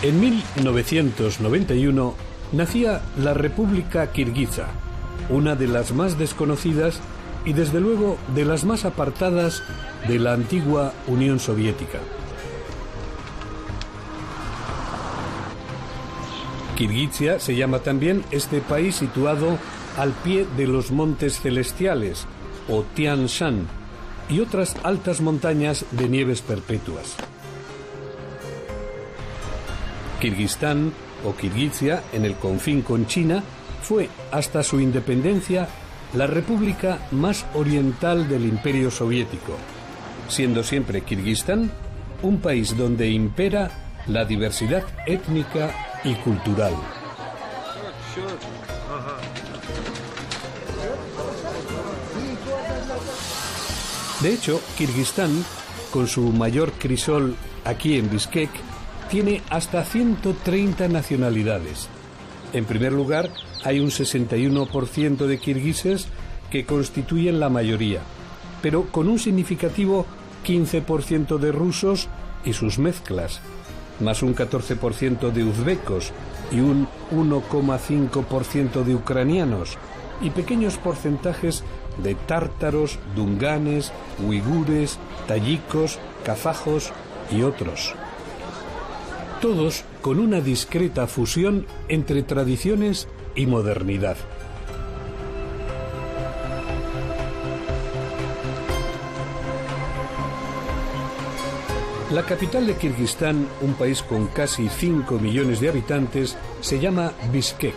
En 1991 nacía la República Kirguiza, una de las más desconocidas y desde luego de las más apartadas de la antigua Unión Soviética. Kirguizia se llama también este país situado al pie de los Montes Celestiales, o Tian Shan, y otras altas montañas de nieves perpetuas. Kirguistán, o Kirguizia, en el confín con China, fue, hasta su independencia, la república más oriental del Imperio Soviético, siendo siempre Kirguistán un país donde impera la diversidad étnica y cultural. De hecho, Kirguistán, con su mayor crisol aquí en Bishkek, tiene hasta 130 nacionalidades. En primer lugar, hay un 61% de kirguises que constituyen la mayoría, pero con un significativo 15% de rusos y sus mezclas, más un 14% de uzbecos y un 1,5% de ucranianos, y pequeños porcentajes de tártaros, dunganes, uigures, tayikos, kazajos y otros. Todos con una discreta fusión entre tradiciones y modernidad. La capital de Kirguistán, un país con casi 5 millones de habitantes, se llama Bishkek.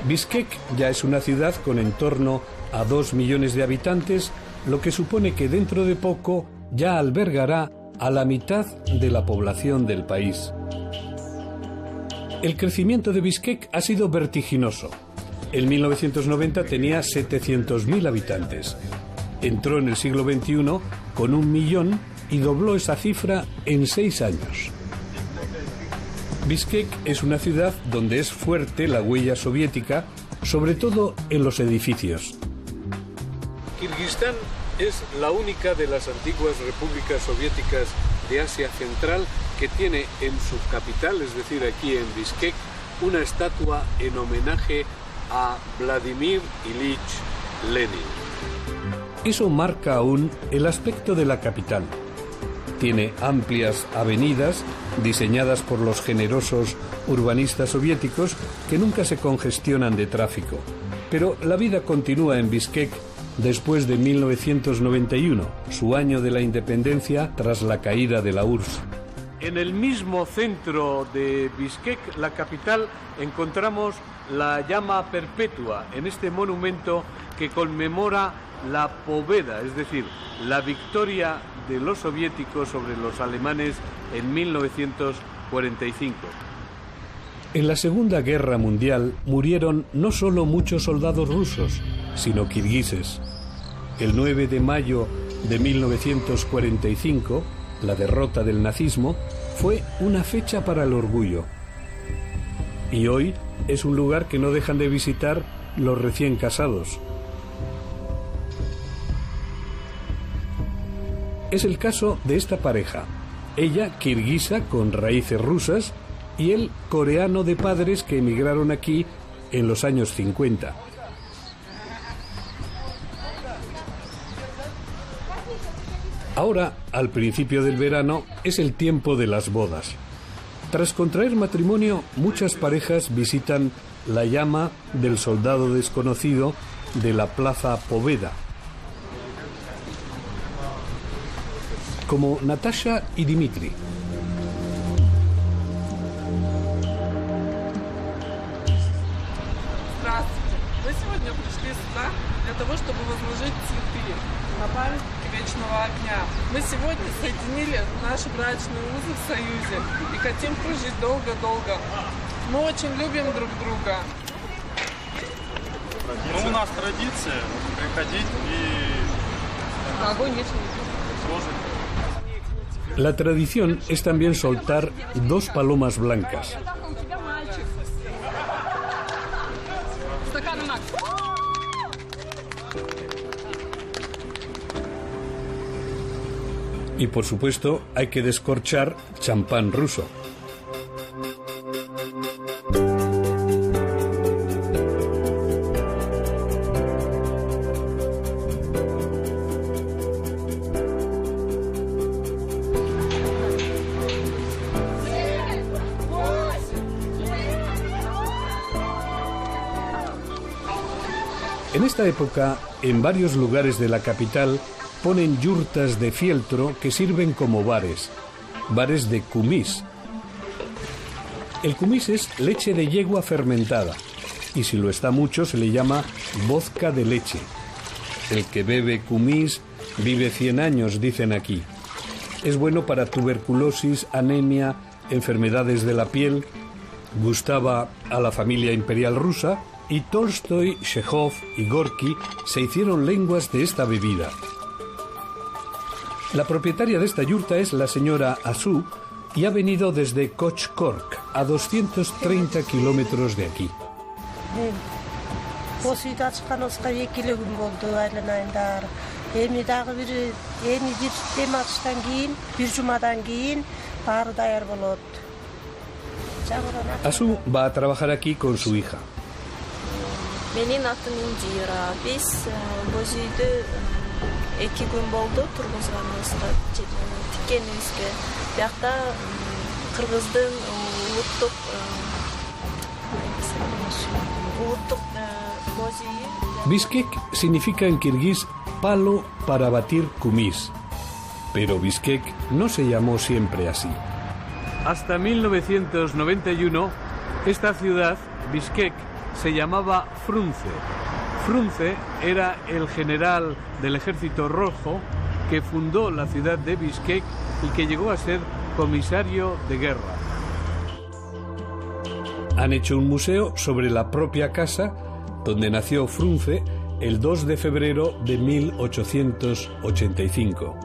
Bishkek ya es una ciudad con en torno a 2 millones de habitantes, lo que supone que dentro de poco ya albergará a la mitad de la población del país. El crecimiento de Bishkek ha sido vertiginoso. En 1990 tenía 700.000 habitantes. Entró en el siglo XXI con 1 millón y dobló esa cifra en 6 años. Bishkek es una ciudad donde es fuerte la huella soviética, sobre todo en los edificios. Kirguistán es la única de las antiguas repúblicas soviéticas de Asia Central que tiene en su capital, es decir, aquí en Bishkek, una estatua en homenaje a Vladimir Ilich Lenin. Eso marca aún el aspecto de la capital. Tiene amplias avenidas diseñadas por los generosos urbanistas soviéticos que nunca se congestionan de tráfico. Pero la vida continúa en Bishkek después de 1991, su año de la independencia tras la caída de la URSS. En el mismo centro de Bishkek, la capital, encontramos la llama perpetua en este monumento que conmemora la Pobeda, es decir, la victoria de los soviéticos sobre los alemanes en 1945. En la Segunda Guerra Mundial murieron no solo muchos soldados rusos, sino kirguises. El 9 de mayo de 1945, la derrota del nazismo, fue una fecha para el orgullo. Y hoy es un lugar que no dejan de visitar los recién casados. Es el caso de esta pareja, ella kirguisa con raíces rusas y él coreano de padres que emigraron aquí en los años 50. Ahora, al principio del verano, es el tiempo de las bodas. Tras contraer matrimonio, muchas parejas visitan la llama del soldado desconocido de la Plaza Pobeda, como Natasha y Dmitri. сегодня пришли сюда для того, чтобы возложить цветы на памятник вечного огня. Мы сегодня соединили наши брачные узы в союзе и хотим прожить долго-долго. Мы очень любим друг друга. Ну, у нас традиция приходить и Огонь вечный. сложить. La tradición es también soltar 2 palomas blancas. Y por supuesto hay que descorchar champán ruso. En esta época, en varios lugares de la capital, ponen yurtas de fieltro que sirven como bares de kumís. El kumís es leche de yegua fermentada, y si lo está mucho se le llama vodka de leche. El que bebe kumís vive 100 años, dicen aquí. Es bueno para tuberculosis, anemia, enfermedades de la piel. Gustaba a la familia imperial rusa y Tolstoy, Chekhov y Gorky se hicieron lenguas de esta bebida. La propietaria de esta yurta es la señora Asu y ha venido desde Kochkork, a 230 kilómetros de aquí. Asu va a trabajar aquí con su hija. Менин атым Индира. Биз боз үйдө 2 күн болду тургузганыбызга, тиккенибизге. Биякта кыргыздын улуттук боз үйү. Bishkek significa en kirguís palo para batir kumís, pero Bishkek no se llamó siempre así. Hasta 1991, esta ciudad, Bishkek, se llamaba Frunze. Frunze era el general del Ejército Rojo que fundó la ciudad de Bishkek y que llegó a ser comisario de guerra. Han hecho un museo sobre la propia casa donde nació Frunze el 2 de febrero de 1885.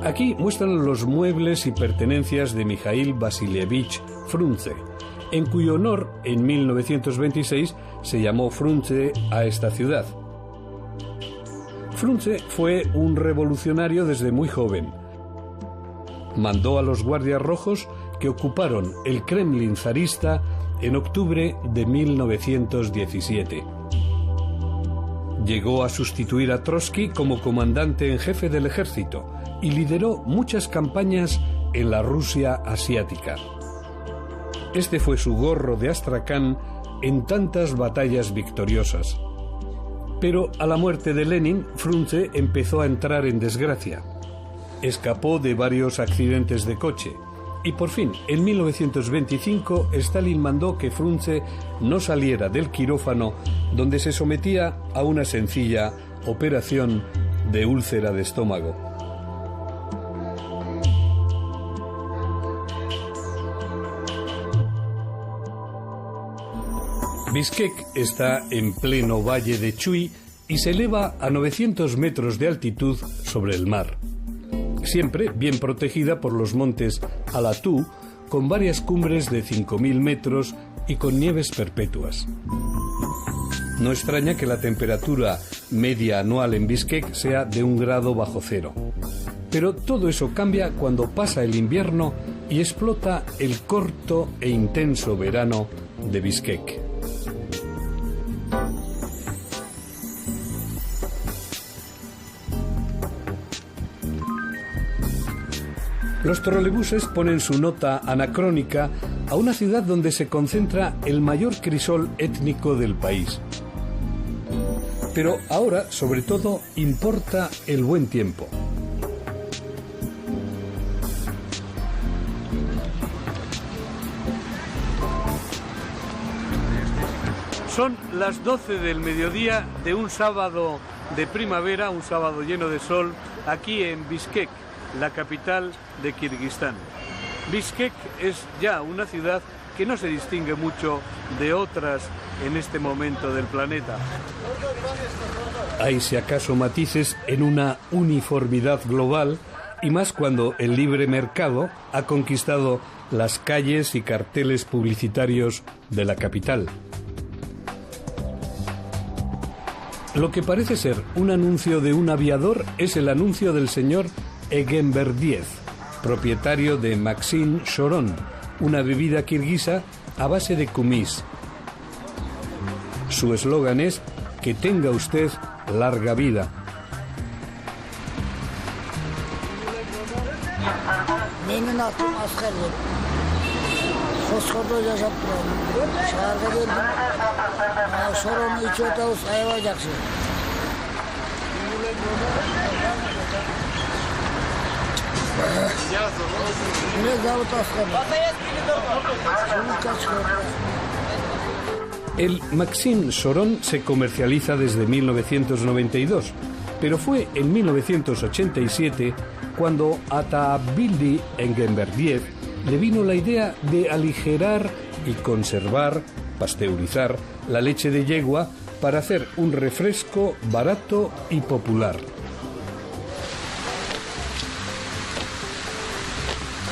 Aquí muestran los muebles y pertenencias de Mikhail Vasilievich Frunze, en cuyo honor en 1926 se llamó Frunze a esta ciudad. Frunze fue un revolucionario desde muy joven. Mandó a los guardias rojos que ocuparon el Kremlin zarista en octubre de 1917. Llegó a sustituir a Trotsky como comandante en jefe del ejército y lideró muchas campañas en la Rusia asiática. Este fue su gorro de Astracán en tantas batallas victoriosas. Pero a la muerte de Lenin, Frunze empezó a entrar en desgracia. Escapó de varios accidentes de coche y por fin, en 1925, Stalin mandó que Frunze no saliera del quirófano donde se sometía a una sencilla operación de úlcera de estómago. Bishkek está en pleno valle de Chuy y se eleva a 900 metros de altitud sobre el mar. Siempre bien protegida por los montes Alatú, con varias cumbres de 5.000 metros y con nieves perpetuas. No extraña que la temperatura media anual en Bishkek sea de 1 grado bajo cero. Pero todo eso cambia cuando pasa el invierno y explota el corto e intenso verano de Bishkek. Los trolebuses ponen su nota anacrónica a una ciudad donde se concentra el mayor crisol étnico del país. Pero ahora, sobre todo, importa el buen tiempo. Son las 12 del mediodía de un sábado de primavera, un sábado lleno de sol, aquí en Bishkek, la capital de Kirguistán. Bishkek es ya una ciudad que no se distingue mucho de otras en este momento del planeta. Hay si acaso matices en una uniformidad global, y más cuando el libre mercado ha conquistado las calles y carteles publicitarios de la capital. Lo que parece ser un anuncio de un aviador es el anuncio del señor Egenberdiev, propietario de Maxim Shoron, una bebida kirguisa a base de kumis. Su eslogan es: que tenga usted larga vida. Benim adım asker dedi. Koskoda yaşap duran. Şehirde geldim. Sorunu içi otobüs ayıvacaksın. Ne zavut asker. Şunu kaçıyor. El Maxim Shoron se comercializa desde 1992, pero fue en 1987 cuando a Atabildi Egenberdiev le vino la idea de aligerar y conservar, pasteurizar la leche de yegua para hacer un refresco barato y popular.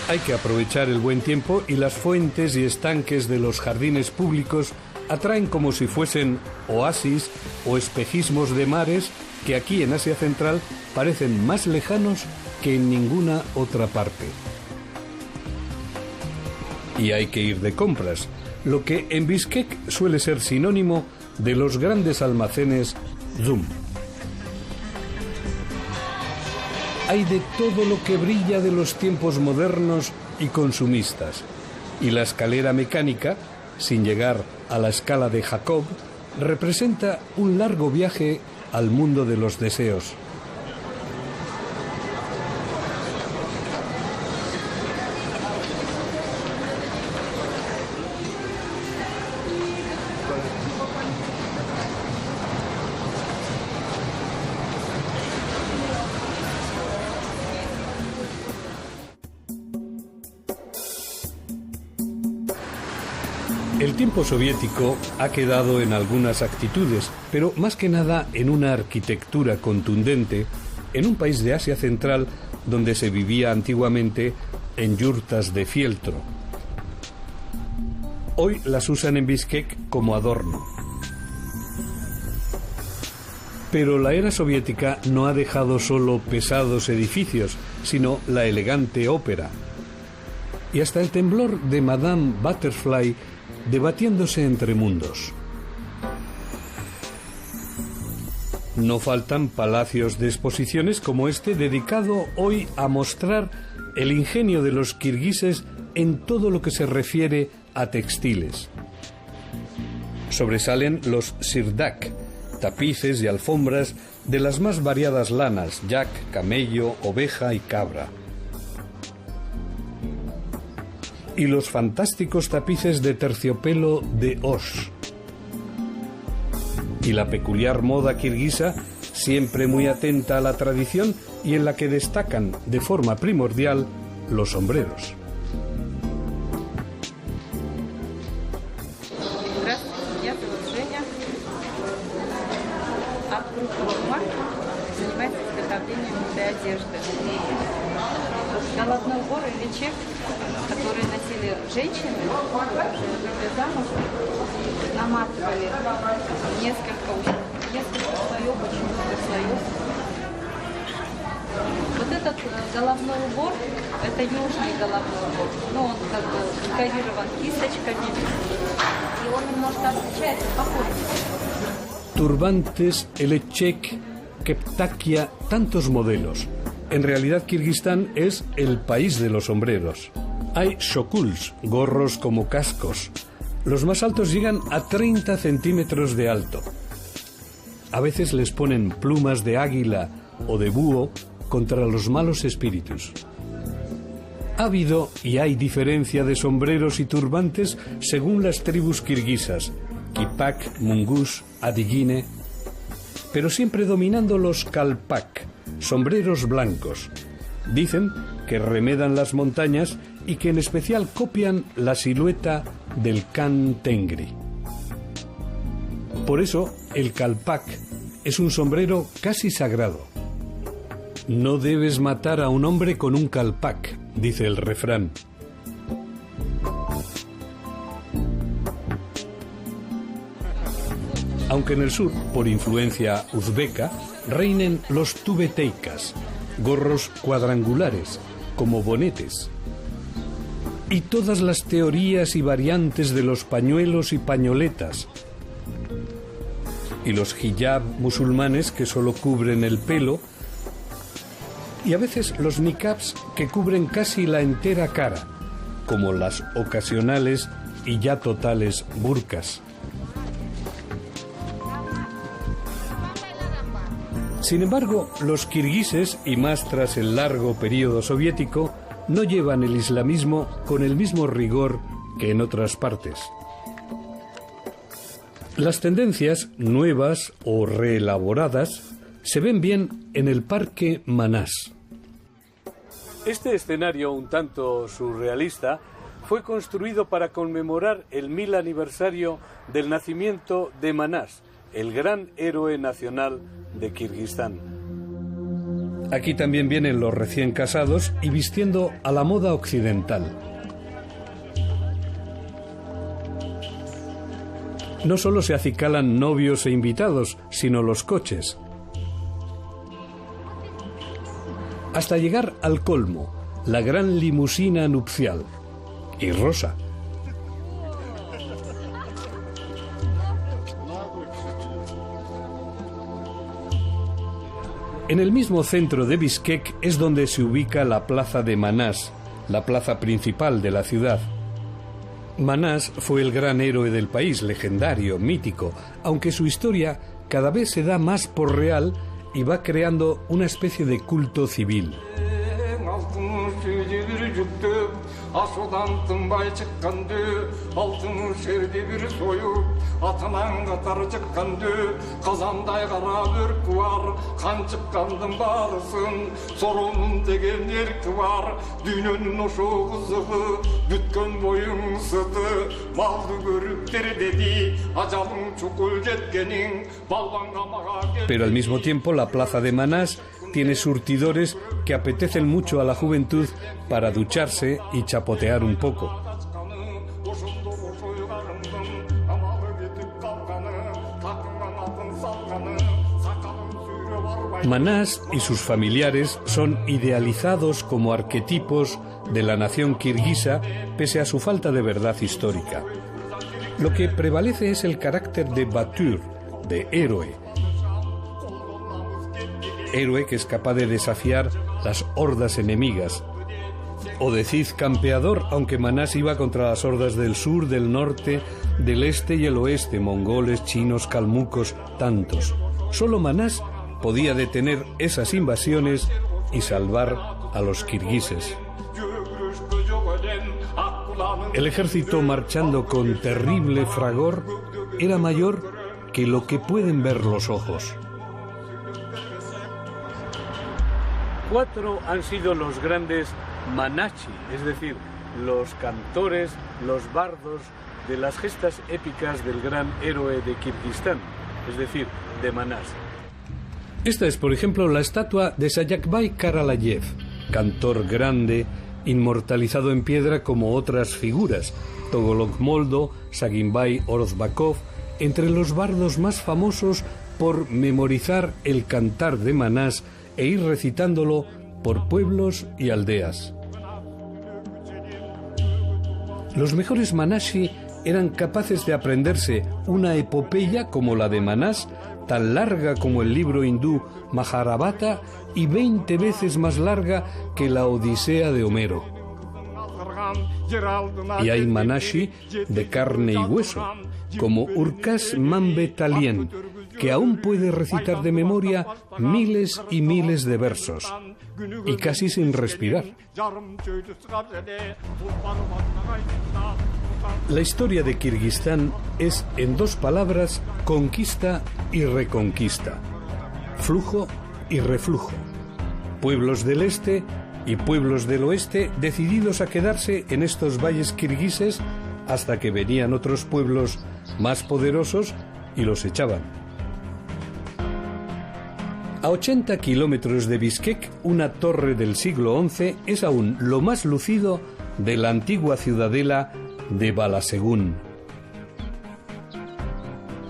Hay que aprovechar el buen tiempo y las fuentes y estanques de los jardines públicos atraen como si fuesen oasis o espejismos de mares que aquí en Asia Central parecen más lejanos que en ninguna otra parte. Y hay que ir de compras, lo que en Bishkek suele ser sinónimo de los grandes almacenes Zoom. Hay de todo lo que brilla de los tiempos modernos y consumistas, y la escalera mecánica, sin llegar a la escala de Jacob, representa un largo viaje al mundo de los deseos. El tiempo soviético ha quedado en algunas actitudes, pero más que nada en una arquitectura contundente, en un país de Asia Central donde se vivía antiguamente en yurtas de fieltro. Hoy las usan en Bishkek como adorno. Pero la era soviética no ha dejado solo pesados edificios, sino la elegante ópera. Y hasta el temblor de Madame Butterfly debatiéndose entre mundos. No faltan palacios de exposiciones como este, dedicado hoy a mostrar el ingenio de los kirguises en todo lo que se refiere a textiles. Sobresalen los sirdak, tapices y alfombras de las más variadas lanas: yak, camello, oveja y cabra. Y los fantásticos tapices de terciopelo de Osh. Y la peculiar moda kirguisa, siempre muy atenta a la tradición y en la que destacan de forma primordial los sombreros. Здравствуйте, меня зовут Женя. Форма занимается изготовлением этой одежды. Головной убор или чек, которые носили женщины, выходя замуж, наматывали несколько слоев, очень много слоев. Вот этот головной убор, это южный головной убор, но он как бы декорирован кисточками, и он немножко отличается по форме. Turbantes, elechek, keptakia, tantos modelos. En realidad Kirguistán es el país de los sombreros. Hay shokuls, gorros como cascos. Los más altos llegan a 30 centímetros de alto. A veces les ponen plumas de águila o de búho contra los malos espíritus. Ha habido y hay diferencia de sombreros y turbantes según las tribus kirguisas. kipak, mungus, adigine, pero siempre dominando los kalpak, sombreros blancos. Dicen que remedan las montañas y que en especial copian la silueta del Khan Tengri. Por eso, el kalpak es un sombrero casi sagrado. No debes matar a un hombre con un kalpak, dice el refrán. Aunque en el sur, por influencia uzbeka, reinen los tubeteikas, gorros cuadrangulares, como bonetes. Y todas las teorías y variantes de los pañuelos y pañoletas. Y los hijab musulmanes que solo cubren el pelo. Y a veces los niqabs que cubren casi la entera cara, como las ocasionales y ya totales burkas. Sin embargo, los kirguises, y más tras el largo periodo soviético, no llevan el islamismo con el mismo rigor que en otras partes. Las tendencias, nuevas o reelaboradas, se ven bien en el Parque Manás. Este escenario un tanto surrealista fue construido para conmemorar el 1000 aniversario del nacimiento de Manás, el gran héroe nacional de Kirguistán. Aquí también vienen los recién casados y vistiendo a la moda occidental. No solo se acicalan novios e invitados, sino los coches. Hasta llegar al colmo, la gran limusina nupcial. Y rosa. En el mismo centro de Bishkek es donde se ubica la plaza de Manás, la plaza principal de la ciudad. Manás fue el gran héroe del país, legendario, mítico, aunque su historia cada vez se da más por real y va creando una especie de culto civil. Pero al mismo tiempo la plaza de Manás tiene surtidores que apetecen mucho a la juventud para ducharse y chapotear un poco. Manás y sus familiares son idealizados como arquetipos de la nación kirguisa pese a su falta de verdad histórica. Lo que prevalece es el carácter de Batur, de héroe. Héroe que es capaz de desafiar las hordas enemigas. O de Cid campeador, aunque Manás iba contra las hordas del sur, del norte, del este y el oeste, mongoles, chinos, calmucos, tantos. Solo Manás podía detener esas invasiones y salvar a los kirguises. El ejército marchando con terrible fragor era mayor que lo que pueden ver los ojos. 4 han sido los grandes manashi, es decir, los cantores, los bardos de las gestas épicas del gran héroe de Kirguistán, es decir, de Manás. Esta es, por ejemplo, la estatua de Sayakbay Karalayev, cantor grande, inmortalizado en piedra como otras figuras, Togolok-Moldo, Sagimbai Orozbakov, entre los bardos más famosos por memorizar el cantar de Manás e ir recitándolo por pueblos y aldeas. Los mejores manashi eran capaces de aprenderse una epopeya como la de Manás, tan larga como el libro hindú Mahabharata y 20 veces más larga que la Odisea de Homero. Y hay manashi de carne y hueso, como Urkas Mambe Talien, que aún puede recitar de memoria miles y miles de versos, y casi sin respirar. La historia de Kirguistán es, en dos palabras, conquista y reconquista, flujo y reflujo, pueblos del este y pueblos del oeste decididos a quedarse en estos valles kirguises hasta que venían otros pueblos más poderosos y los echaban. A 80 kilómetros de Bishkek, una torre del siglo XI es aún lo más lucido de la antigua ciudadela de Balasagun.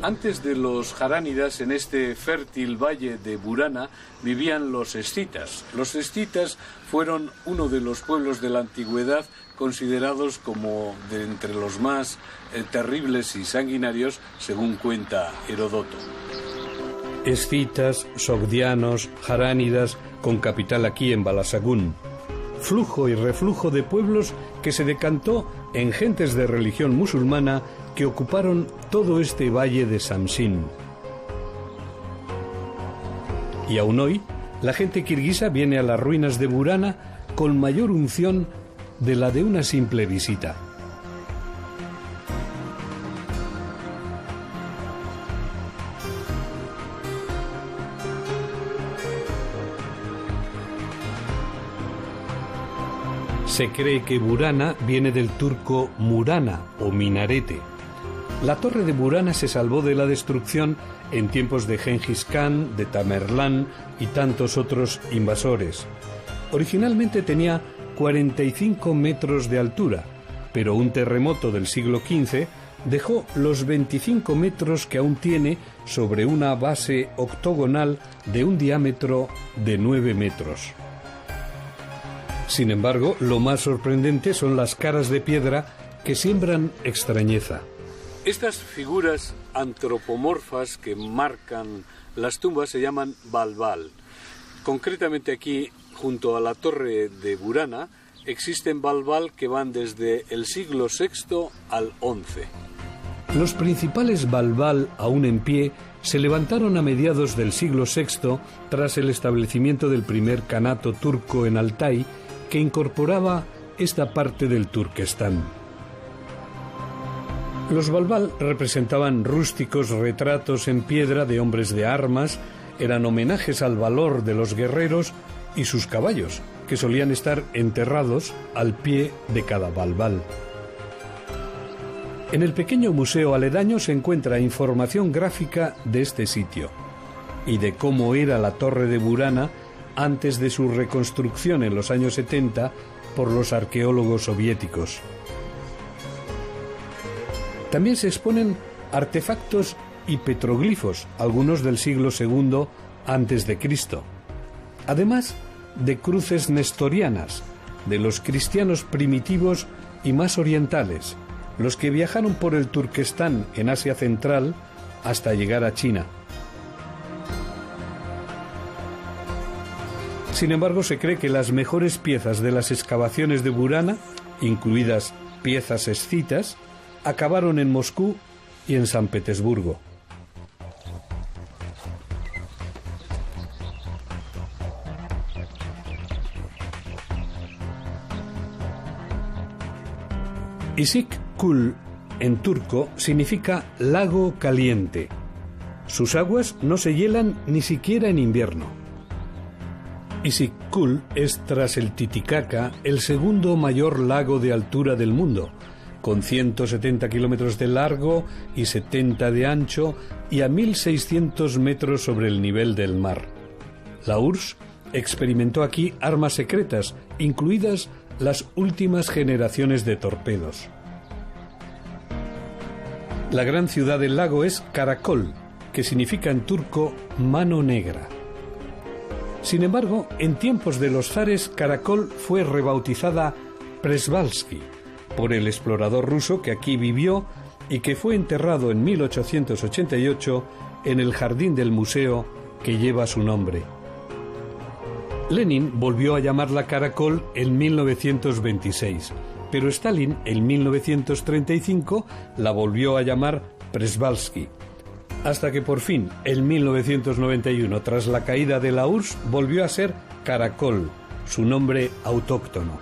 Antes de los jaránidas, en este fértil valle de Burana vivían los escitas. Los escitas fueron uno de los pueblos de la antigüedad considerados como de entre los más terribles y sanguinarios, según cuenta Heródoto. Escitas, sogdianos, jaránidas, con capital aquí en Balasagun. Flujo y reflujo de pueblos que se decantó en gentes de religión musulmana que ocuparon todo este valle de Samsin. Y aún hoy, la gente kirguisa viene a las ruinas de Burana con mayor unción de la de una simple visita. Se cree que Burana viene del turco murana o minarete. La torre de Burana se salvó de la destrucción en tiempos de Gengis Khan, de Tamerlán y tantos otros invasores. Originalmente tenía 45 metros de altura, pero un terremoto del siglo XV dejó los 25 metros que aún tiene sobre una base octogonal de un diámetro de 9 metros. Sin embargo, lo más sorprendente son las caras de piedra que siembran extrañeza. Estas figuras antropomorfas que marcan las tumbas se llaman balbal. Concretamente aquí, junto a la torre de Burana, existen balbal que van desde el siglo VI al XI. Los principales balbal aún en pie se levantaron a mediados del siglo VI tras el establecimiento del primer kanato turco en Altai, que incorporaba esta parte del Turquestán. Los balbal representaban rústicos retratos en piedra de hombres de armas, eran homenajes al valor de los guerreros y sus caballos, que solían estar enterrados al pie de cada balbal. En el pequeño museo aledaño se encuentra información gráfica de este sitio y de cómo era la torre de Burana antes de su reconstrucción en los años 70 por los arqueólogos soviéticos. También se exponen artefactos y petroglifos, algunos del siglo II a.C., además de cruces nestorianas de los cristianos primitivos y más orientales, los que viajaron por el Turquestán en Asia Central hasta llegar a China. Sin embargo, se cree que las mejores piezas de las excavaciones de Burana, incluidas piezas escitas, acabaron en Moscú y en San Petersburgo. İsik-Kul en turco significa lago caliente. Sus aguas no se hielan ni siquiera en invierno. İsik-Kul es, tras el Titicaca, el segundo mayor lago de altura del mundo, con 170 kilómetros de largo y 70 de ancho y a 1.600 metros sobre el nivel del mar. La URSS experimentó aquí armas secretas, incluidas las últimas generaciones de torpedos. La gran ciudad del lago es Karakol, que significa en turco mano negra. Sin embargo, en tiempos de los zares, Karakol fue rebautizada Przewalski por el explorador ruso que aquí vivió y que fue enterrado en 1888 en el jardín del museo que lleva su nombre. Lenin volvió a llamarla Karakol en 1926, pero Stalin en 1935 la volvió a llamar Przewalski. Hasta que por fin, en 1991, tras la caída de la URSS, volvió a ser Karakol, su nombre autóctono.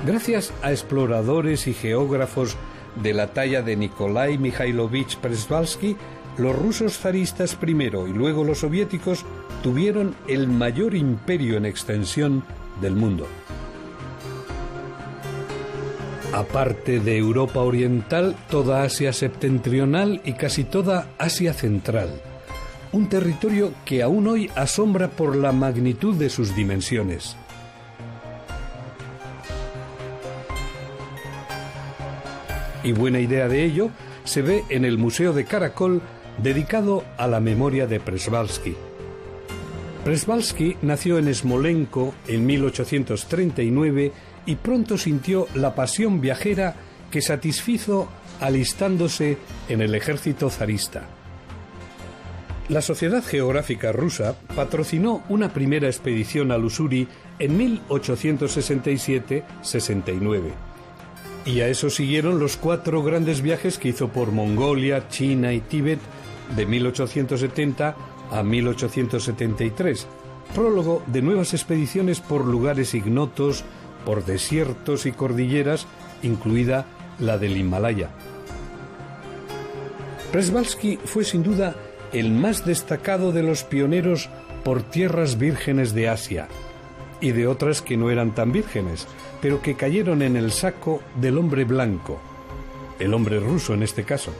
Gracias a exploradores y geógrafos de la talla de Nikolai Mikhailovich Przewalski, los rusos zaristas primero y luego los soviéticos tuvieron el mayor imperio en extensión del mundo. Aparte de Europa Oriental, toda Asia septentrional y casi toda Asia Central. Un territorio que aún hoy asombra por la magnitud de sus dimensiones. Y buena idea de ello se ve en el Museo de Karakol, dedicado a la memoria de Przewalski. Przewalski nació en Smolensk en 1839 y pronto sintió la pasión viajera que satisfizo alistándose en el ejército zarista. La Sociedad Geográfica Rusa patrocinó una primera expedición al Usuri en 1867-69. Y a eso siguieron los 4 grandes viajes que hizo por Mongolia, China y Tíbet de 1870 a 1873, prólogo de nuevas expediciones por lugares ignotos, por desiertos y cordilleras, incluida la del Himalaya. Przewalski fue sin duda el más destacado de los pioneros por tierras vírgenes de Asia y de otras que no eran tan vírgenes, pero que cayeron en el saco del hombre blanco, el hombre ruso en este caso.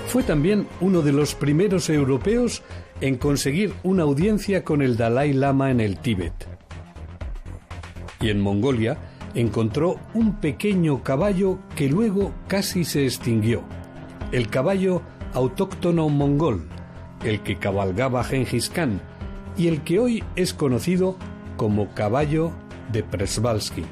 Fue también uno de los primeros europeos en conseguir una audiencia con el Dalai Lama en el Tíbet. Y en Mongolia encontró un pequeño caballo que luego casi se extinguió, el caballo autóctono mongol, el que cabalgaba Gengis Khan y el que hoy es conocido como caballo de Przewalski.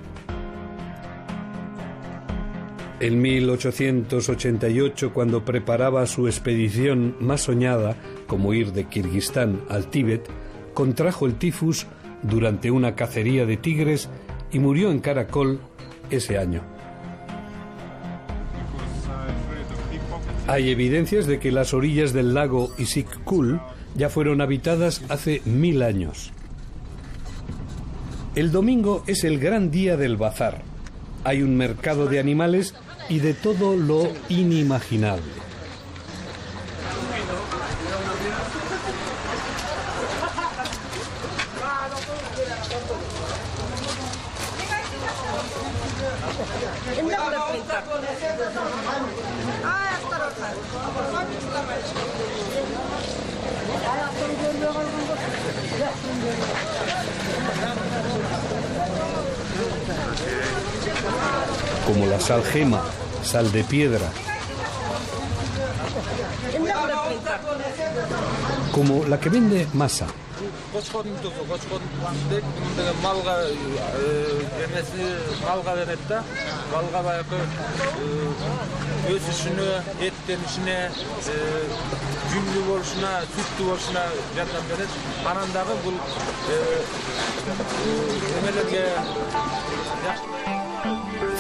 En 1888, cuando preparaba su expedición más soñada, como ir de Kirguistán al Tíbet, contrajo el tifus durante una cacería de tigres y murió en Karakol ese año. Hay evidencias de que las orillas del lago Issyk-Kul ya fueron habitadas hace 1000 años. El domingo es el gran día del bazar. Hay un mercado de animales y de todo lo inimaginable. Como la sal gema, sal de piedra. Como la que vende Masa.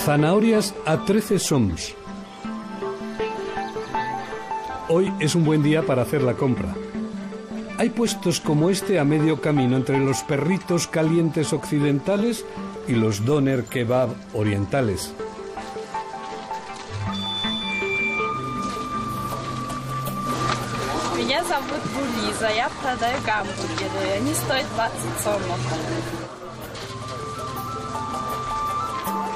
Zanahorias a 13 soms. Hoy es un buen día para hacer la compra. Hay puestos como este a medio camino entre los perritos calientes occidentales y los doner kebab orientales. Меня зовут Булиза, я продаю гамбургеры, они стоят 20 сомов.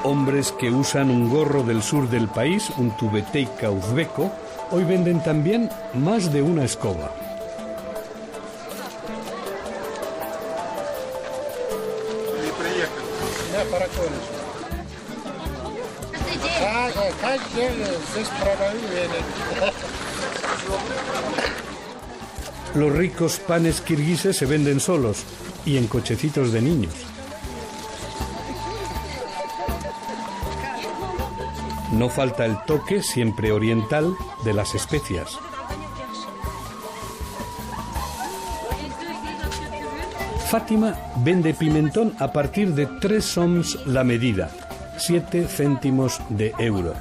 Hombres que usan un gorro del sur del país, un tubeteika uzbeco, hoy venden también más de una escoba. Los ricos panes kirguises se venden solos y en cochecitos de niños. No falta el toque, siempre oriental, de las especias. Fátima vende pimentón a partir de 3 soms la medida, 7 céntimos de euro.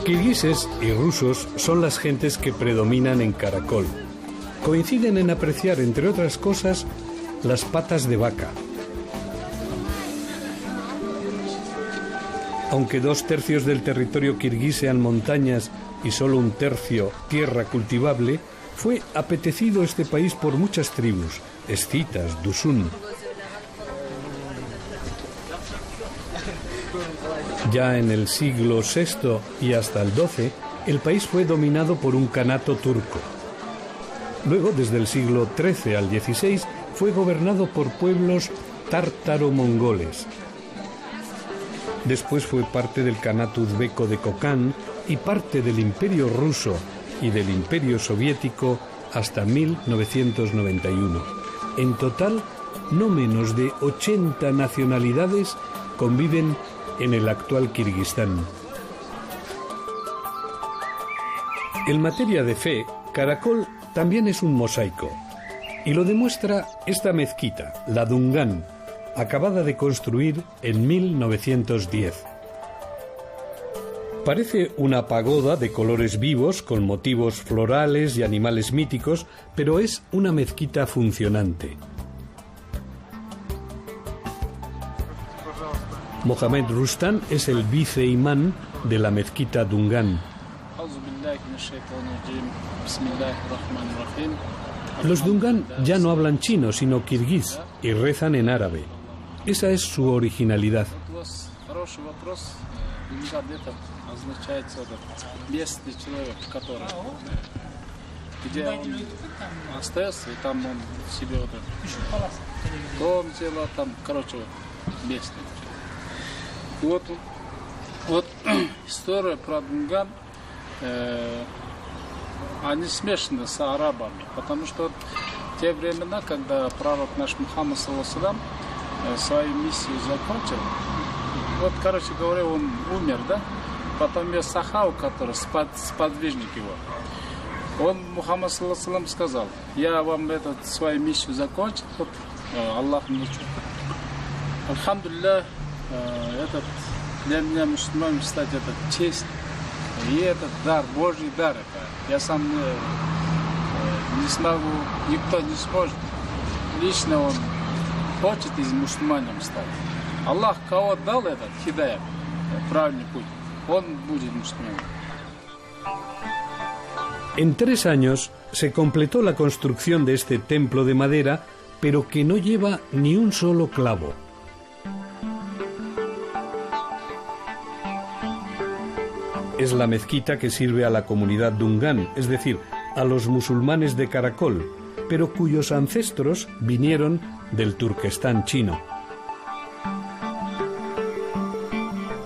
Kirguises y rusos son las gentes que predominan en Karakol. Coinciden en apreciar, entre otras cosas, las patas de vaca. Aunque 2/3 del territorio kirguís sean montañas y solo 1/3 tierra cultivable, fue apetecido este país por muchas tribus, escitas, dusun. Ya en el siglo VI y hasta el XII, el país fue dominado por un kanato turco. Luego, desde el siglo XIII al XVI, fue gobernado por pueblos tártaro-mongoles. Después fue parte del kanato uzbeco de Kokán y parte del Imperio ruso y del Imperio soviético hasta 1991. En total, no menos de 80 nacionalidades conviven en el actual Kirguistán. En materia de fe, Karakol también es un mosaico, y lo demuestra esta mezquita, la Dungan, acabada de construir en 1910. Parece una pagoda de colores vivos con motivos florales y animales míticos, pero es una mezquita funcionante. Mohamed Rustan es el viceimán de la mezquita Dungan. Los Dungan ya no hablan chino, sino kirguís, y rezan en árabe. Esa es su originalidad. Вот история про Дунган, они смешаны с арабами, потому что в те времена, когда пророк наш Мухаммад саллаллаху свою миссию закончил, вот, короче говоря, он умер, да? Потом есть Сахау, который сподвижник его. Он, Мухаммад саллаллаху сказал: я вам свою миссию закончил, вот Аллах мне чудо. Альхамдулилля, этот для меня мусульманин стать это честь и этот дар, Божий дар. Это. Я сам не смогу, никто не сможет. Лично он хочет из мусульманин стать. Аллах кого дал этот хидаят, правильный путь, он будет мусульманином. En 3 años se completó la construcción de este templo de madera, pero que no lleva ni un solo clavo. Es la mezquita que sirve a la comunidad Dungan, es decir, a los musulmanes de Karakol, pero cuyos ancestros vinieron del Turquestán chino.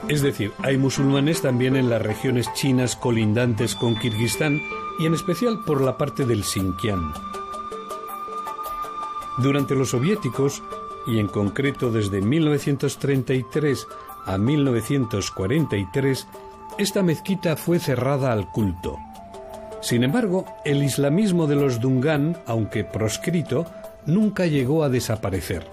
Es decir, hay musulmanes también en las regiones chinas colindantes con Kirguistán y en especial por la parte del Xinjiang. Durante los soviéticos, y en concreto desde 1933 a 1943, esta mezquita fue cerrada al culto. Sin embargo, el islamismo de los Dungan, aunque proscrito, nunca llegó a desaparecer.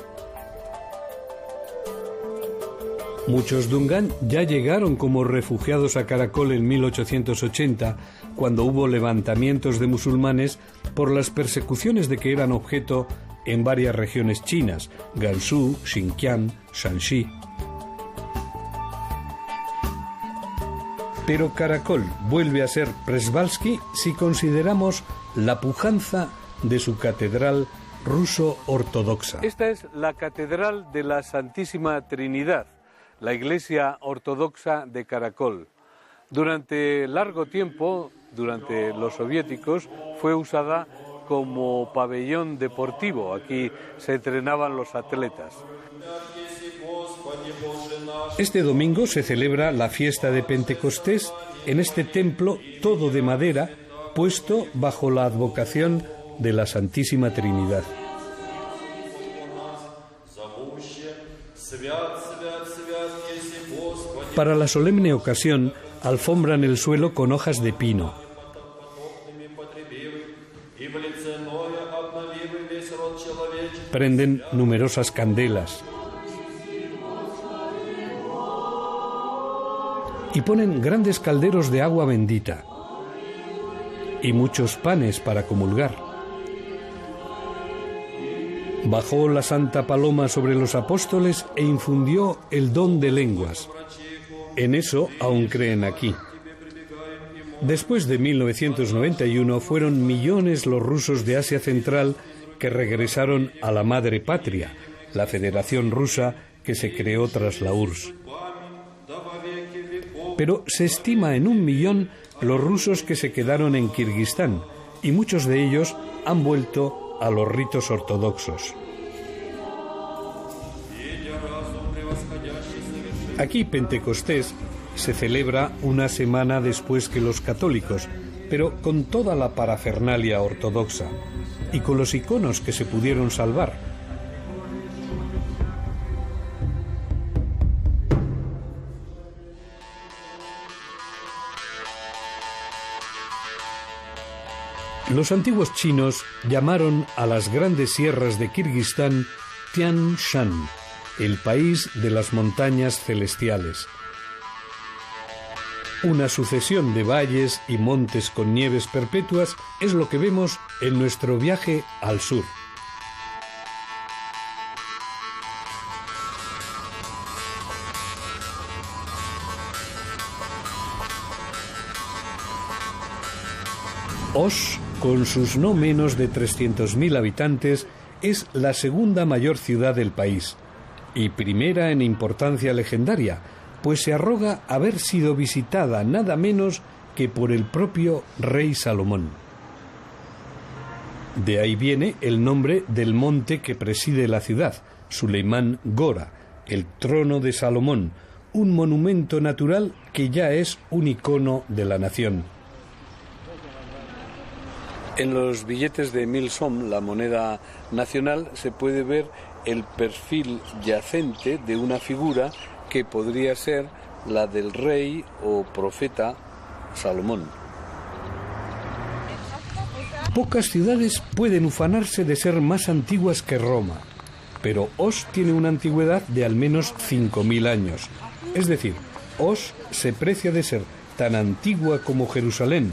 Muchos Dungan ya llegaron como refugiados a Karakol en 1880, cuando hubo levantamientos de musulmanes por las persecuciones de que eran objeto en varias regiones chinas, Gansu, Xinjiang, Shanxi. Pero Karakol vuelve a ser Przewalski si consideramos la pujanza de su catedral ruso-ortodoxa. Esta es la Catedral de la Santísima Trinidad, la iglesia ortodoxa de Karakol. Durante largo tiempo, durante los soviéticos, fue usada como pabellón deportivo. Aquí se entrenaban los atletas. Este domingo se celebra la fiesta de Pentecostés en este templo todo de madera, puesto bajo la advocación de la Santísima Trinidad. Para la solemne ocasión, alfombran el suelo con hojas de pino. Prenden numerosas candelas. Y ponen grandes calderos de agua bendita. Y muchos panes para comulgar. Bajó la Santa Paloma sobre los apóstoles e infundió el don de lenguas. En eso aún creen aquí. Después de 1991 fueron millones los rusos de Asia Central que regresaron a la madre patria, la Federación Rusa que se creó tras la URSS. Pero se estima en 1 millón los rusos que se quedaron en Kirguistán y muchos de ellos han vuelto a los ritos ortodoxos. Aquí Pentecostés se celebra una semana después que los católicos, pero con toda la parafernalia ortodoxa y con los iconos que se pudieron salvar. Los antiguos chinos llamaron a las grandes sierras de Kirguistán Tian Shan, el país de las montañas celestiales. Una sucesión de valles y montes con nieves perpetuas es lo que vemos en nuestro viaje al sur. Osh, con sus no menos de 300.000 habitantes, es la segunda mayor ciudad del país y primera en importancia legendaria, pues se arroga haber sido visitada nada menos que por el propio rey Salomón. De ahí viene el nombre del monte que preside la ciudad, Suleimán Gora, el trono de Salomón, un monumento natural que ya es un icono de la nación. En los billetes de 1000 som, la moneda nacional, se puede ver el perfil yacente de una figura que podría ser la del rey o profeta Salomón. Pocas ciudades pueden ufanarse de ser más antiguas que Roma, pero Osh tiene una antigüedad de al menos 5000 años. Es decir, Osh se precia de ser tan antigua como Jerusalén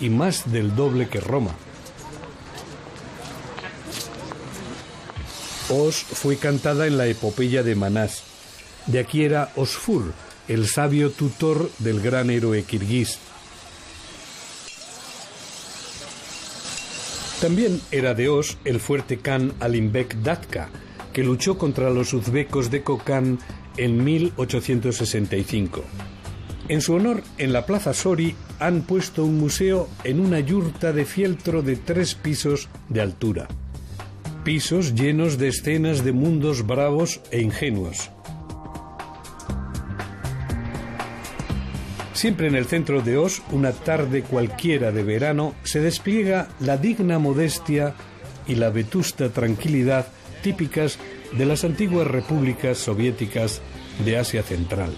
y más del doble que Roma. Osh fue cantada en la epopeya de Manás. De aquí era Osfur, el sabio tutor del gran héroe kirguís. También era de Osh el fuerte Khan Alimbek Datka, que luchó contra los uzbecos de Kokán en 1865. En su honor, en la Plaza Sori han puesto un museo en una yurta de fieltro de 3 pisos de altura. Pisos llenos de escenas de mundos bravos e ingenuos. Siempre en el centro de Osh, una tarde cualquiera de verano, se despliega la digna modestia y la vetusta tranquilidad típicas de las antiguas repúblicas soviéticas de Asia Central.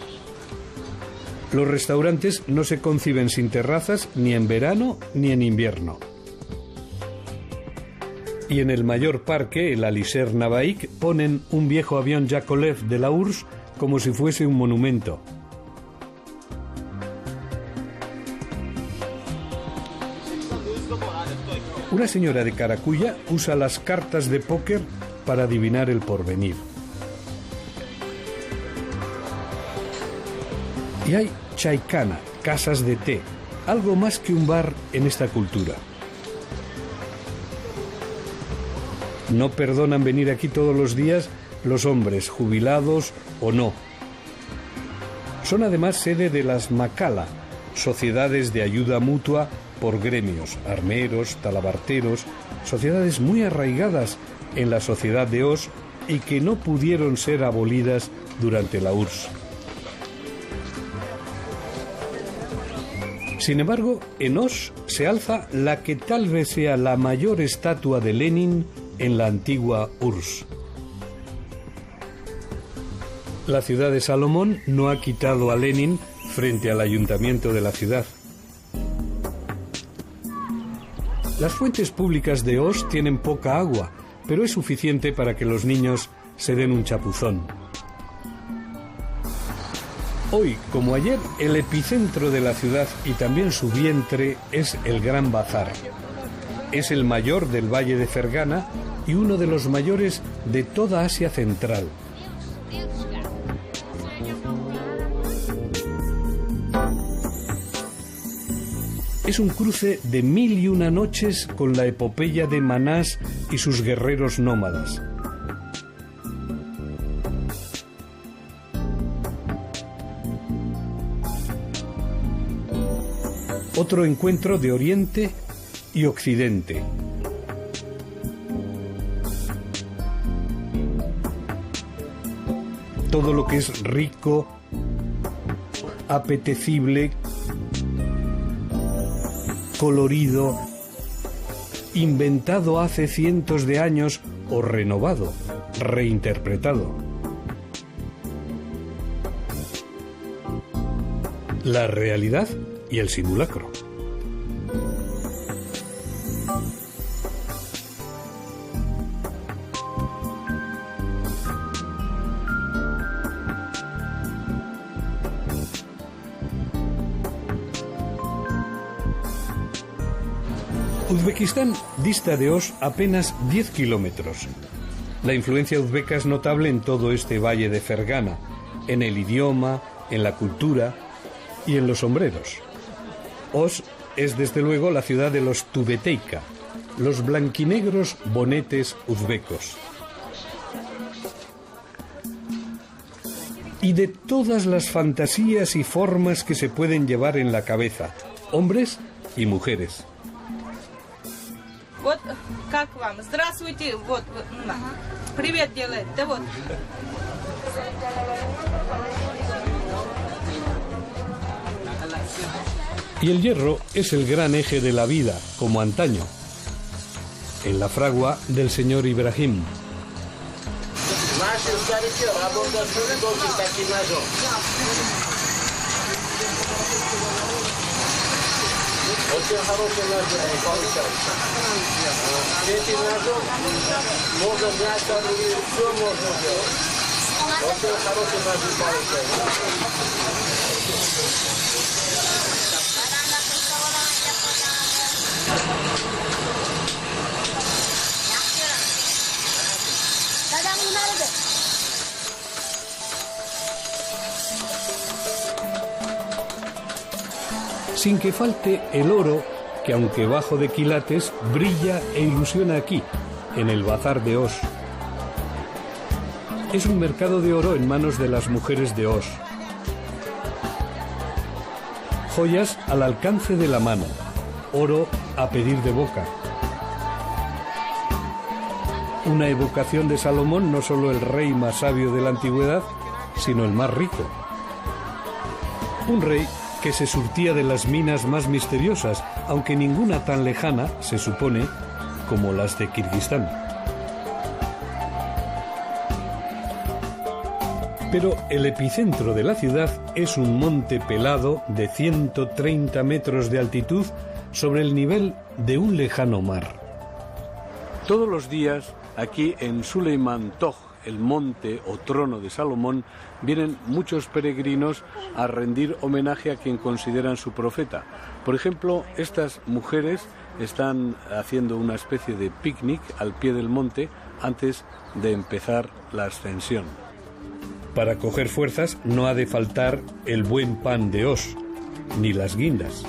Los restaurantes no se conciben sin terrazas ni en verano ni en invierno. Y en el mayor parque, el Alisher Navaik, ponen un viejo avión Yakolev de la URSS como si fuese un monumento. Una señora de Caracuya usa las cartas de póker para adivinar el porvenir. Y hay chaikana, casas de té, algo más que un bar en esta cultura. No perdonan venir aquí todos los días los hombres, jubilados o no. Son además sede de las Makala, sociedades de ayuda mutua por gremios, armeros, talabarteros, sociedades muy arraigadas en la sociedad de Osh y que no pudieron ser abolidas durante la URSS. Sin embargo, en Osh se alza la que tal vez sea la mayor estatua de Lenin en la antigua URSS. La ciudad de Salomón no ha quitado a Lenin frente al ayuntamiento de la ciudad. Las fuentes públicas de Osh tienen poca agua, pero es suficiente para que los niños se den un chapuzón. Hoy, como ayer, el epicentro de la ciudad y también su vientre es el Gran Bazar. Es el mayor del Valle de Fergana y uno de los mayores de toda Asia Central. Es un cruce de 1001 noches con la epopeya de Manás y sus guerreros nómadas. Otro encuentro de Oriente y Occidente. Todo lo que es rico, apetecible, colorido, inventado hace cientos de años o renovado, reinterpretado. La realidad y el simulacro. Uzbekistán dista de Osh apenas 10 kilómetros. La influencia uzbeca es notable en todo este valle de Fergana, en el idioma, en la cultura y en los sombreros. Osh es desde luego la ciudad de los Tubeteika, los blanquinegros bonetes uzbecos. Y de todas las fantasías y formas que se pueden llevar en la cabeza, hombres y mujeres. Вот как вам? Здравствуйте, вот, привет делает, да вот. Y el hierro es el gran eje de la vida, como antaño, en la fragua del señor Ibrahim. Очень хороший ножик получается. Этим ножом можно мясо, все можно делать. Очень хороший ножик получается. Sin que falte el oro, que aunque bajo de quilates, brilla e ilusiona aquí, en el bazar de Osh. Es un mercado de oro en manos de las mujeres de Osh. Joyas al alcance de la mano, oro a pedir de boca. Una evocación de Salomón, no solo el rey más sabio de la antigüedad, sino el más rico. Un rey que se surtía de las minas más misteriosas, aunque ninguna tan lejana, se supone, como las de Kirguistán. Pero el epicentro de la ciudad es un monte pelado de 130 metros de altitud sobre el nivel de un lejano mar. Todos los días, aquí en Suleiman Tog, el monte o trono de Salomón, vienen muchos peregrinos a rendir homenaje a quien consideran su profeta. Por ejemplo, estas mujeres están haciendo una especie de picnic al pie del monte antes de empezar la ascensión. Para coger fuerzas no ha de faltar el buen pan de Osh, ni las guindas.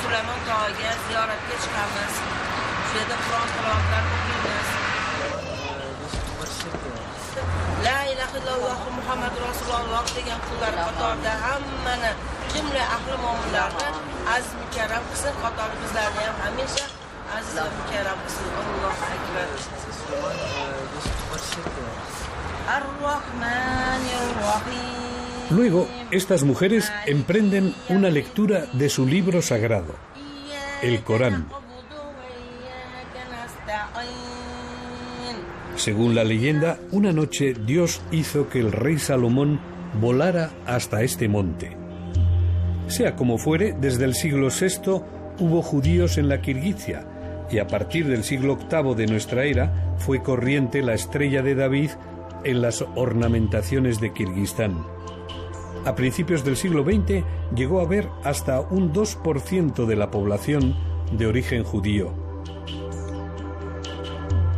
Sulaymon tog'iga ziyoratga chiqamiz. Shu yerda Qur'on tilovatlar o'qiymiz. La ilaha illalloh Muhammad Rasululloh degan qullar qatorida hammani, jumla ahli mo'minlarni aziz mukarram qilsin, qatori bizlarni ham hamisha aziz va mukarram qilsin. Allohu akbar. Ar-Rahmanir Rahim. Luego, estas mujeres emprenden una lectura de su libro sagrado, el Corán. Según la leyenda, una noche Dios hizo que el rey Salomón volara hasta este monte. Sea como fuere, desde el siglo VI hubo judíos en la Kirguizia, y a partir del siglo VIII de nuestra era fue corriente la estrella de David en las ornamentaciones de Kirguistán. A principios del siglo XX llegó a haber hasta un 2% de la población de origen judío.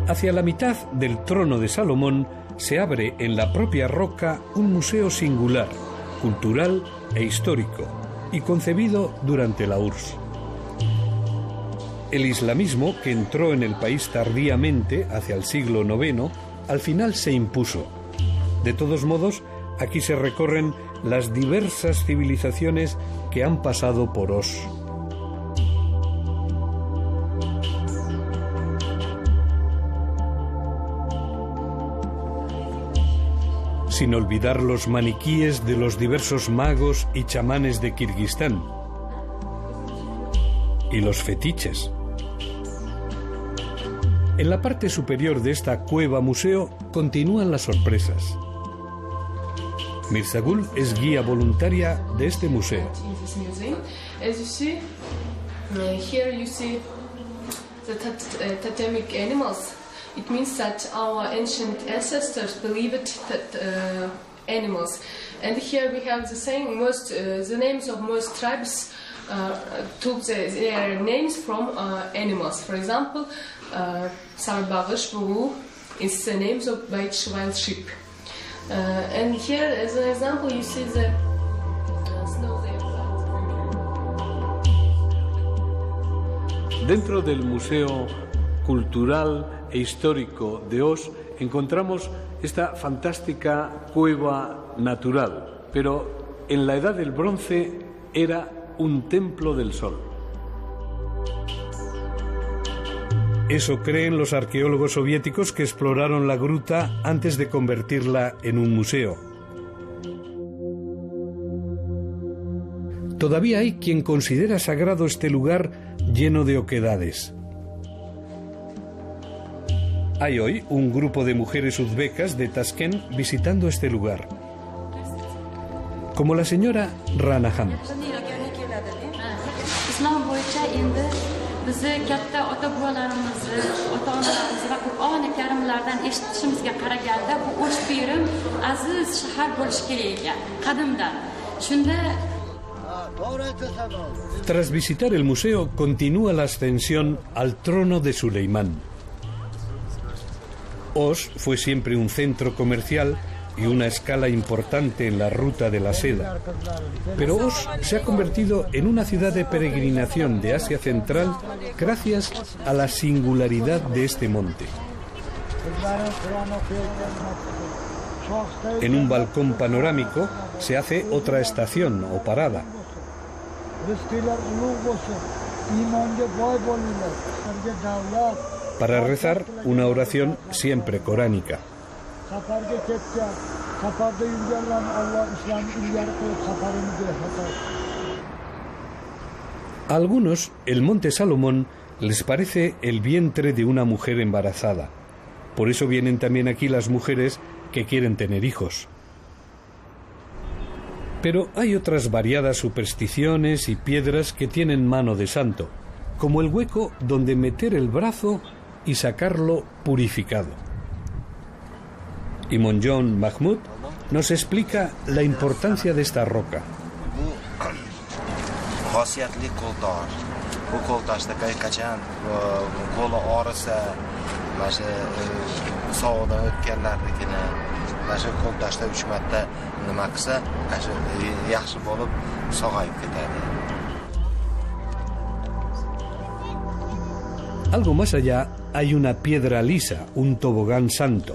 Hacia la mitad del trono de Salomón se abre en la propia roca un museo singular, cultural e histórico, y concebido durante la URSS. El islamismo, que entró en el país tardíamente, hacia el siglo IX, al final se impuso. De todos modos, aquí se recorren las diversas civilizaciones que han pasado por Osh. Sin olvidar los maniquíes de los diversos magos y chamanes de Kirguistán. Y los fetiches. En la parte superior de esta cueva museo continúan las sorpresas. Mirzagul es guía voluntaria de este museo. As you see, here you see the totemic animals. It means that our ancient ancestors believed that animals. And here we have the same the names of most tribes took their names from animals. For example, Sarbagish Bugu is the names of wild sheep. And here, as an example, you see the snow there. Dentro del Museo Cultural e Histórico de Osh encontramos esta fantástica cueva natural, pero en la Edad del Bronce era un templo del sol. Eso creen los arqueólogos soviéticos que exploraron la gruta antes de convertirla en un museo. Todavía hay quien considera sagrado este lugar lleno de oquedades. Hay hoy un grupo de mujeres uzbecas de Tashkent visitando este lugar, como la señora Ranahan. Bizi katta ota-bobolarimizni, ota-onalarimizni va Qur'oni Karimlardan eshitishimizga qaraganda bu Osh Pirim aziz shahar bo'lishi kerak ekan, qadimdan. Shunda Tras visitar el museo, continúa la ascensión al trono de Suleimán. Osh fue siempre un centro comercial y una escala importante en la ruta de la seda. Pero Osh se ha convertido en una ciudad de peregrinación de Asia Central gracias a la singularidad de este monte. En un balcón panorámico se hace otra estación o parada. Para rezar una oración siempre coránica. A algunos, el monte Salomón les parece el vientre de una mujer embarazada. Por eso vienen también aquí las mujeres que quieren tener hijos. Pero hay otras variadas supersticiones y piedras que tienen mano de santo, como el hueco donde meter el brazo y sacarlo purificado. Y Monjon Mahmud nos explica la importancia de esta roca. Algo más allá hay una piedra lisa, un tobogán santo.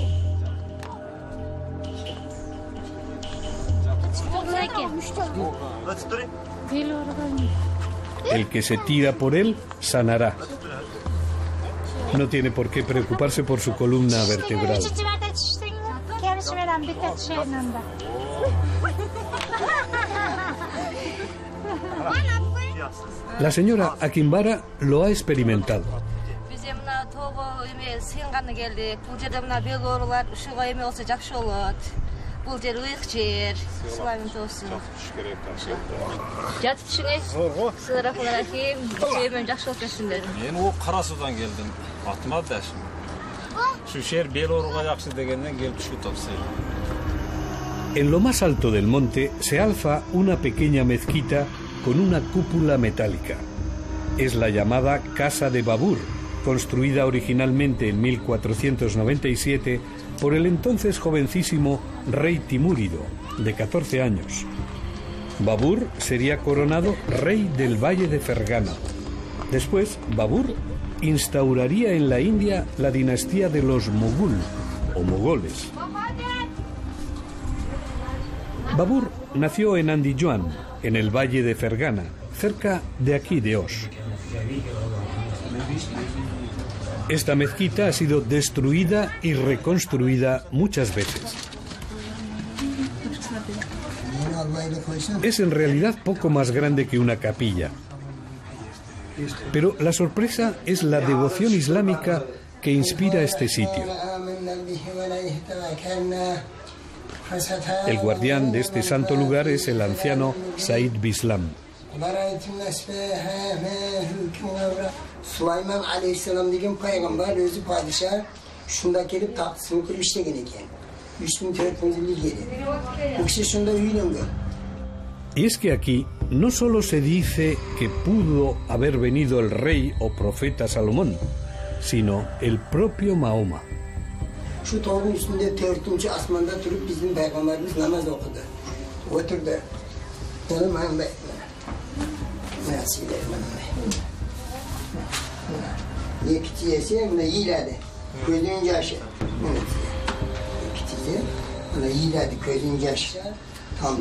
El que se tira por él sanará. No tiene por qué preocuparse por su columna vertebral. La señora Akimbara lo ha experimentado. En lo más alto del monte se alza una pequeña mezquita con una cúpula metálica. Es la llamada Casa de Babur, construida originalmente en 1497 por el entonces jovencísimo rey Timúrido, de 14 años. Babur sería coronado rey del Valle de Fergana. Después, Babur instauraría en la India la dinastía de los Mughul, o mogoles. Babur nació en Andijan, en el Valle de Fergana, cerca de aquí de Osh. Esta mezquita ha sido destruida y reconstruida muchas veces. Es en realidad poco más grande que una capilla. Pero la sorpresa es la devoción islámica que inspira este sitio. El guardián de este santo lugar es el anciano Said Bislam. Süleyman Aleyhisselam degan payg'ambar o'zi podshoh shunda kelib taxtini qurib ishlagan ekan. 3400 yili. U kishi shunda uylangan. Y es que aquí no solo se dice que pudo haber venido el rey o profeta Salomón, sino el propio Mahoma. Shu tog'ning ustida 4-chi osmonda turib bizning payg'ambarimiz namoz o'qidi. O'tirdi. Yana mana nasiblar mana. Ikki yese buni yiladi. Ko'zing yoshi. Ikki yese buni yiladi, ko'zing yoshi. Tam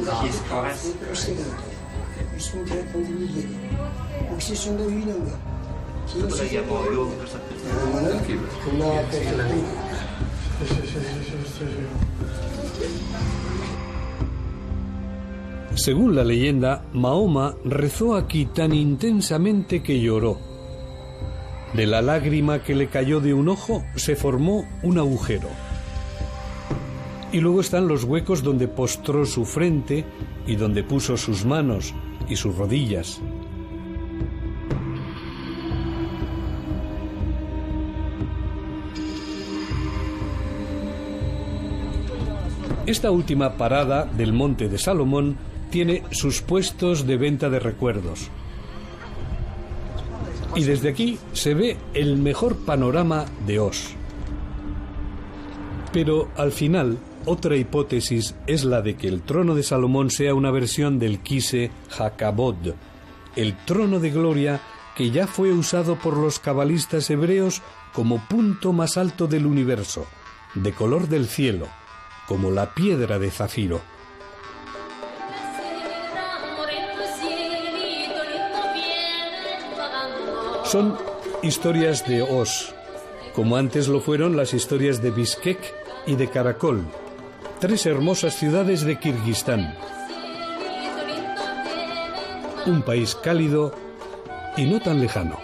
Según la leyenda, Mahoma rezó aquí tan intensamente que lloró. De la lágrima que le cayó de un ojo se formó un agujero. Y luego están los huecos donde postró su frente y donde puso sus manos y sus rodillas. Esta última parada del Monte de Salomón tiene sus puestos de venta de recuerdos. Y desde aquí se ve el mejor panorama de Osh. Pero al final, otra hipótesis es la de que el trono de Salomón sea una versión del Kise Hakabod, el trono de gloria que ya fue usado por los cabalistas hebreos como punto más alto del universo, de color del cielo, como la piedra de zafiro. Son historias de Osh, como antes lo fueron las historias de Bishkek y de Karakol, tres hermosas ciudades de Kirguistán. Un país cálido y no tan lejano.